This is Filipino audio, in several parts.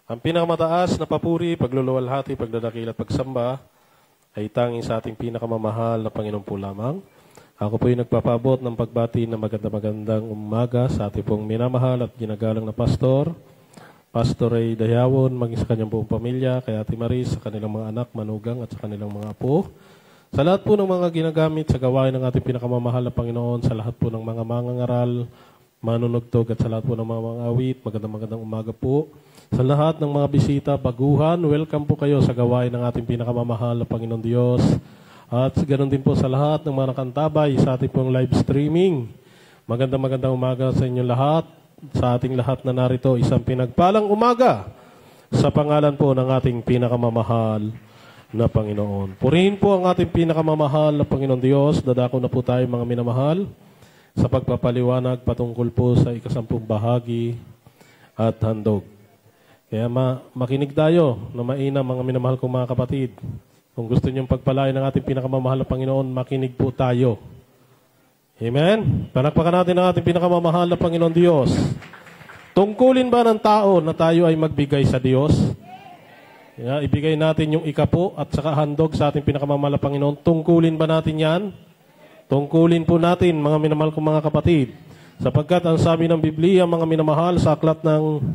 Ang pinakamataas na papuri, pagluluwalhati, pagdadakil at pagsamba ay tanging sa ating pinakamamahal na Panginoon po lamang. Ako po yung nagpapabot ng pagbati na magandang umaga sa ating pong minamahal at ginagalang na pastor, Pastor Ray Dayawon, maging sa kanyang buong pamilya, kay Ate Maris, sa kanilang mga anak, manugang at sa kanilang mga apo. Sa lahat po ng mga ginagamit sa gawain ng ating pinakamamahal na Panginoon, sa lahat po ng mga mangangaral, manunugtog at sa lahat po ng mga awit, magandang umaga po. Sa lahat ng mga bisita, baguhan, welcome po kayo sa gawain ng ating pinakamamahal na Panginoon Diyos. At ganoon din po sa lahat ng mga nakantabay sa ating pong live streaming. Magandang umaga sa inyo lahat. Sa ating lahat na narito, isang pinagpalang umaga sa pangalan po ng ating pinakamamahal na Panginoon. Purihin po ang ating pinakamamahal na Panginoon Diyos. Dadako na po tayo mga minamahal sa pagpapaliwanag patungkol po sa ikasampung bahagi at handog. Kaya makinig tayo na mainam mga minamahal kong mga kapatid. Kung gusto niyong pagpalain ng ating pinakamamahal na Panginoon, makinig po tayo. Amen? Palakpakan natin ang ating pinakamamahal na Panginoon Diyos. Tungkulin ba ng tao na tayo ay magbigay sa Diyos? Kaya ibigay natin yung ikapo at saka handog sa ating pinakamamahal na Panginoon. Tungkulin ba natin yan? Tungkulin po natin mga minamahal kong mga kapatid. Sapagkat ang sabi ng Biblia, mga minamahal, sa aklat ng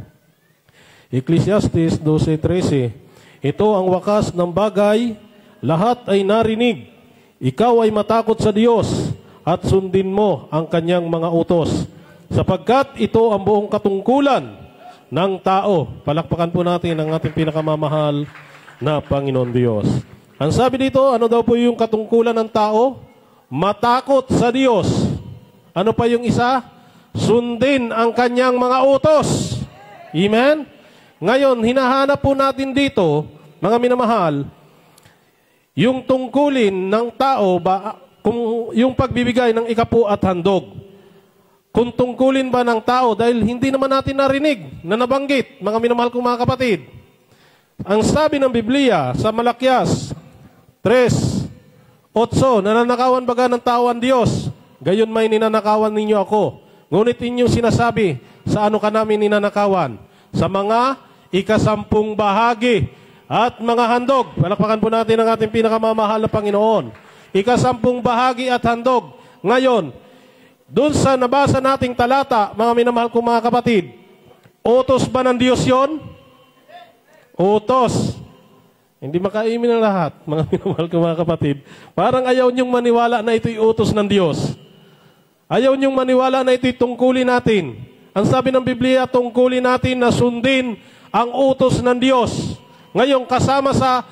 Ecclesiastes 12:13, ito ang wakas ng bagay, lahat ay narinig. Ikaw ay matakot sa Diyos at sundin mo ang kanyang mga utos. Sapagkat ito ang buong katungkulan ng tao. Palakpakan po natin ang ating pinakamamahal na Panginoon Diyos. Ang sabi dito, ano daw po yung katungkulan ng tao? Matakot sa Diyos. Ano pa yung isa? Sundin ang kanyang mga utos. Amen? Ngayon, hinahanap po natin dito, mga minamahal, yung tungkulin ng tao, kung yung pagbibigay ng ikapo at handog. Kung tungkulin ba ng tao, dahil hindi naman natin narinig na nabanggit, mga minamahal kong mga kapatid. Ang sabi ng Biblia sa Malakias 3:8, nananakawan baga ng tao ang Diyos, gayon may ninanakawan ninyo ako. Ngunit inyong sinasabi, sa ano ka namin ninanakawan? Sa mga ikasampung bahagi at mga handog. Palakpakan po natin ang ating pinakamamahal na Panginoon. Ikasampung bahagi at handog. Ngayon, doon sa nabasa nating talata, mga minamahal kong mga kapatid, utos ba ng Diyos yon? Utos. Hindi makaimin ang lahat, mga minamahal kong mga kapatid. Parang ayaw niyong maniwala na ito'y utos ng Diyos. Ayaw niyong maniwala na ito'y tungkulin natin. Ang sabi ng Biblia, tungkulin natin na sundin ang utos ng Diyos. Ngayon, kasama sa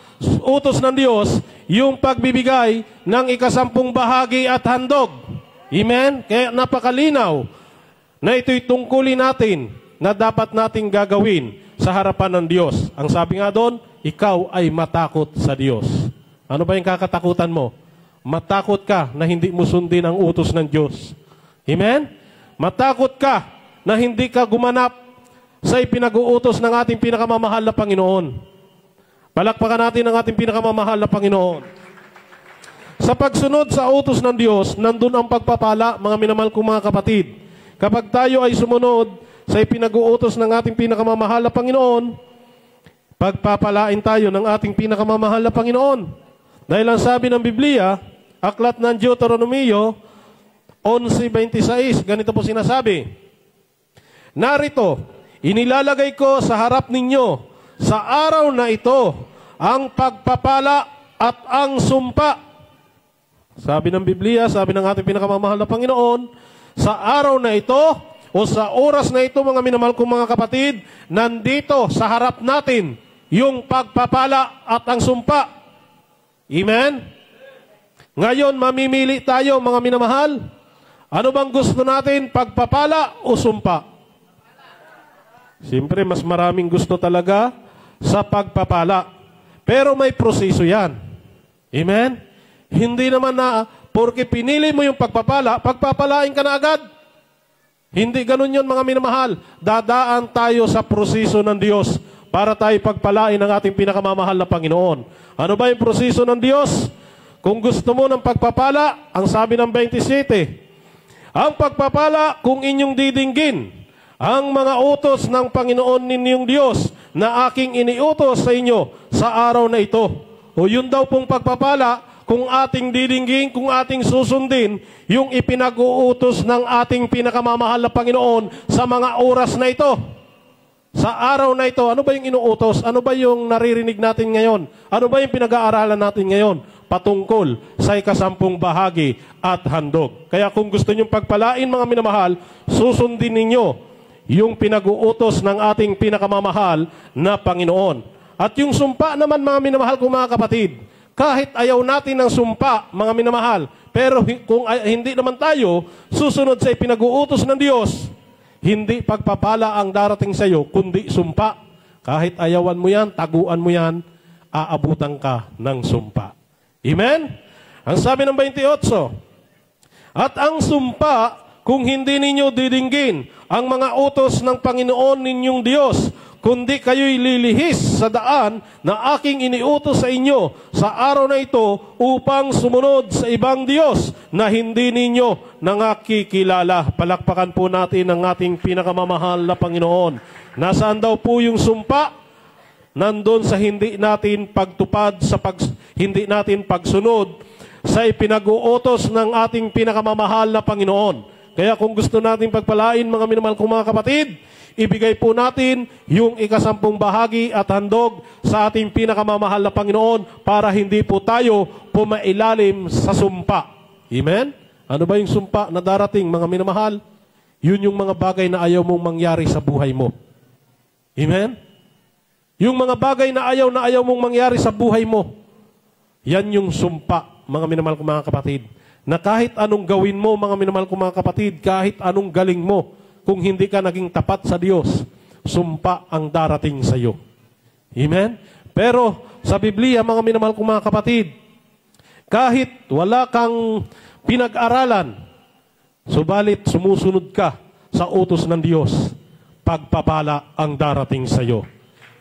utos ng Diyos, yung pagbibigay ng ikasampung bahagi at handog. Amen? Kaya napakalinaw na ito'y tungkulin natin na dapat nating gagawin sa harapan ng Diyos. Ang sabi nga doon, ikaw ay matakot sa Diyos. Ano ba yung kakatakutan mo? Matakot ka na hindi mo sundin ang utos ng Diyos. Amen? Matakot ka na hindi ka gumanap sa ipinag-uutos ng ating pinakamamahal na Panginoon. Palakpakan natin ang ating pinakamamahal na Panginoon. Sa pagsunod sa utos ng Diyos, nandun ang pagpapala, mga minamahal kong mga kapatid. Kapag tayo ay sumunod sa ipinag-uutos ng ating pinakamamahal na Panginoon, pagpapalain tayo ng ating pinakamamahal na Panginoon. Dahil ang sabi ng Biblia, aklat ng Deuteronomio 11:26, ganito po sinasabi, narito, inilalagay ko sa harap ninyo sa araw na ito ang pagpapala at ang sumpa. Sabi ng Biblia, sabi ng ating pinakamamahal na Panginoon, sa araw na ito o sa oras na ito, mga minamahal kong mga kapatid, nandito sa harap natin yung pagpapala at ang sumpa. Amen? Ngayon, mamimili tayo, mga minamahal. Ano bang gusto natin, pagpapala o sumpa? Siyempre, mas maraming gusto talaga sa pagpapala. Pero may proseso yan. Amen? Hindi naman na, porque pinili mo yung pagpapala, pagpapalain ka na agad. Hindi ganun yun, mga minamahal. Dadaan tayo sa proseso ng Diyos para tayo pagpalain ng ating pinakamamahal na Panginoon. Ano ba yung proseso ng Diyos? Kung gusto mo ng pagpapala, ang sabi ng 27, ang pagpapala kung inyong didinggin ang mga utos ng Panginoon ninyong Diyos na aking iniutos sa inyo sa araw na ito. O yun daw pong pagpapala kung ating didinggin, kung ating susundin, yung ipinag-uutos ng ating pinakamamahal na Panginoon sa mga oras na ito. Sa araw na ito, ano ba yung inuutos? Ano ba yung naririnig natin ngayon? Ano ba yung pinag-aaralan natin ngayon? Patungkol sa ikasampung bahagi at handog. Kaya kung gusto nyong pagpalain, mga minamahal, susundin ninyo yung pinag-uutos ng ating pinakamamahal na Panginoon. At yung sumpa naman, mga minamahal kong mga kapatid, kahit ayaw natin ng sumpa, mga minamahal, pero kung hindi naman tayo susunod sa ipinag-uutos ng Diyos, hindi pagpapala ang darating sa iyo, kundi sumpa. Kahit ayawan mo yan, taguan mo yan, aabutan ka ng sumpa. Amen? Ang sabi ng 28, at ang sumpa, kung hindi ninyo didinggin ang mga utos ng Panginoon ninyong Diyos, kundi kayo'y lilihis sa daan na aking iniutos sa inyo sa araw na ito upang sumunod sa ibang Diyos na hindi ninyo nangakikilala. Palakpakan po natin ang ating pinakamamahal na Panginoon. Nasaan daw po yung sumpa? Nandun sa hindi natin pagtupad, hindi natin pagsunod sa ipinag-uutos ng ating pinakamamahal na Panginoon. Kaya kung gusto natin pagpalain, mga minamahal kong mga kapatid, ibigay po natin yung ikasampung bahagi at handog sa ating pinakamamahal na Panginoon para hindi po tayo pumailalim sa sumpa. Amen? Ano ba yung sumpa na darating, mga minamahal? Yun yung mga bagay na ayaw mong mangyari sa buhay mo. Amen? Yung mga bagay na ayaw mong mangyari sa buhay mo, yan yung sumpa, mga minamahal kong mga kapatid. Na kahit anong gawin mo, mga minamahal kong mga kapatid, kahit anong galing mo, kung hindi ka naging tapat sa Diyos, sumpa ang darating sa iyo. Amen? Pero sa Biblia, mga minamahal kong mga kapatid, kahit wala kang pinag-aralan, subalit sumusunod ka sa utos ng Diyos, pagpapala ang darating sa iyo.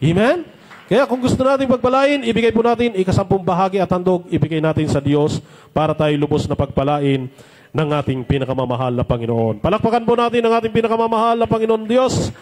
Amen? Kaya kung gusto natin pagpalain, ibigay po natin ikasampung bahagi at handog, ibigay natin sa Diyos para tayo lubos na pagpalain ng ating pinakamamahal na Panginoon. Palakpakan po natin ang ating pinakamamahal na Panginoon Diyos.